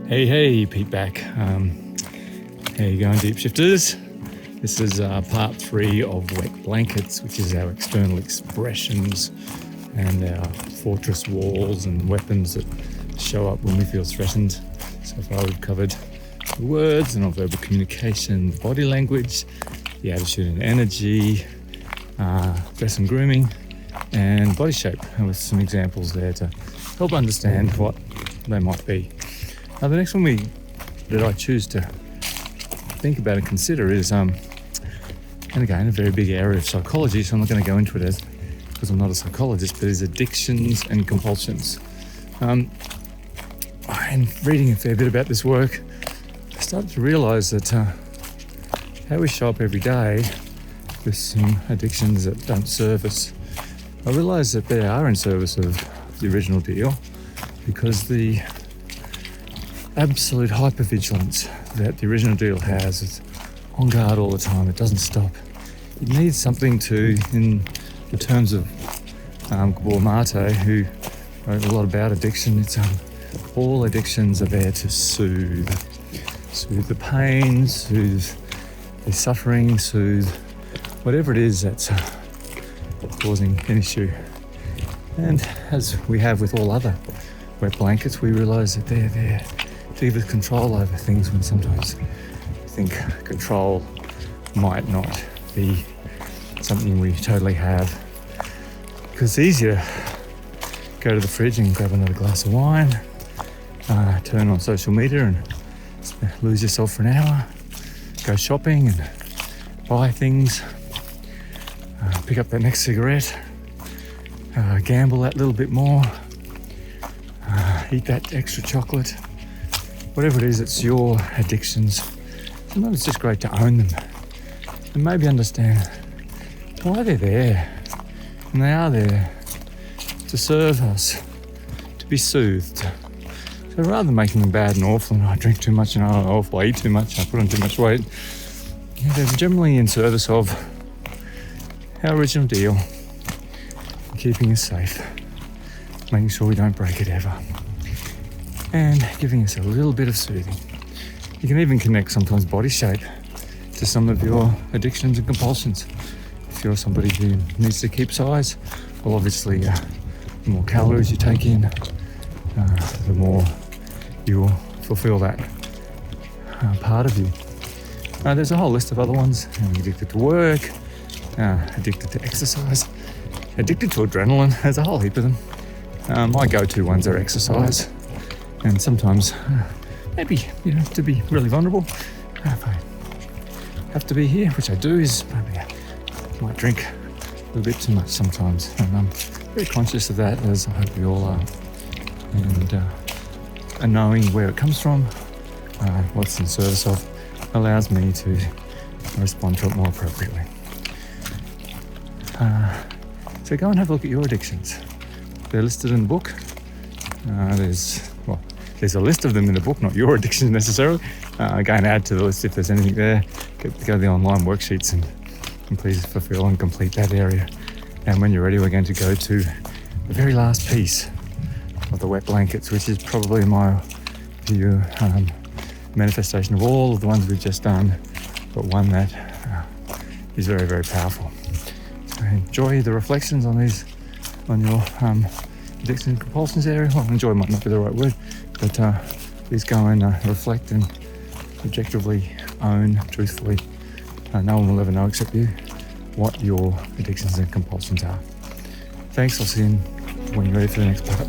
Hey, Pete back. How you going, Deep Shifters? This is part 3 of Wet Blankets, which is our external expressions and our fortress walls and weapons that show up when we feel threatened. So far we've covered the words and non-verbal communication, body language, the attitude and energy, dress and grooming, and body shape, and with some examples there to help understand what they might be. Now, the next one that I choose to think about and consider is, and again, a very big area of psychology, so I'm not going to go into it because I'm not a psychologist, but is addictions and compulsions. And reading a fair bit about this work, I started to realise that how we show up every day with some addictions that don't serve us, I realised that they are in service of the original deal, because the absolute hypervigilance that the original deal has is on guard all the time. It doesn't stop. It needs something to, in the terms of Gabor Mate, who wrote a lot about addiction, it's all addictions are there to soothe the pain, soothe the suffering, soothe whatever it is that's causing an issue. And as we have with all other wet blankets, we realise that they're there to give us control over things when sometimes we think control might not be something we totally have. Because it's easier to go to the fridge and grab another glass of wine, turn on social media and lose yourself for an hour, go shopping and buy things, pick up that next cigarette, gamble that little bit more, eat that extra chocolate. Whatever it is, it's your addictions. Sometimes it's just great to own them and maybe understand why they're there. And they are there to serve us, to be soothed. So rather than making them bad and awful, and I drink too much and I'm awful, I eat too much, I put on too much weight, they're generally in service of our original deal, keeping us safe, making sure we don't break it ever, and giving us a little bit of soothing. You can even connect sometimes body shape to some of your addictions and compulsions. If you're somebody who needs to keep size, well, obviously the more calories you take in, the more you will fulfill that part of you. There's a whole list of other ones. Addicted to work, addicted to exercise, addicted to adrenaline. There's a whole heap of them. My go-to ones are exercise. And sometimes, maybe, to be really vulnerable, if I have to be here, which I do, is maybe I might drink a little bit too much sometimes. And I'm very conscious of that, as I hope we all are. And knowing where it comes from, what's in service of, allows me to respond to it more appropriately. So go and have a look at your addictions. They're listed in the book. There's a list of them in the book, not your addictions necessarily. Go and add to the list if there's anything there. Go to the online worksheets and please fulfill and complete that area. And when you're ready, we're going to go to the very last piece of the wet blankets, which is probably my view, manifestation of all of the ones we've just done, but one that is very, very powerful. So enjoy the reflections on these, on your addictions and compulsions area. Well, enjoy might not be the right word, but please go and reflect and objectively own, truthfully, no one will ever know except you, what your addictions and compulsions are. Thanks, I'll see you when you're ready for the next part.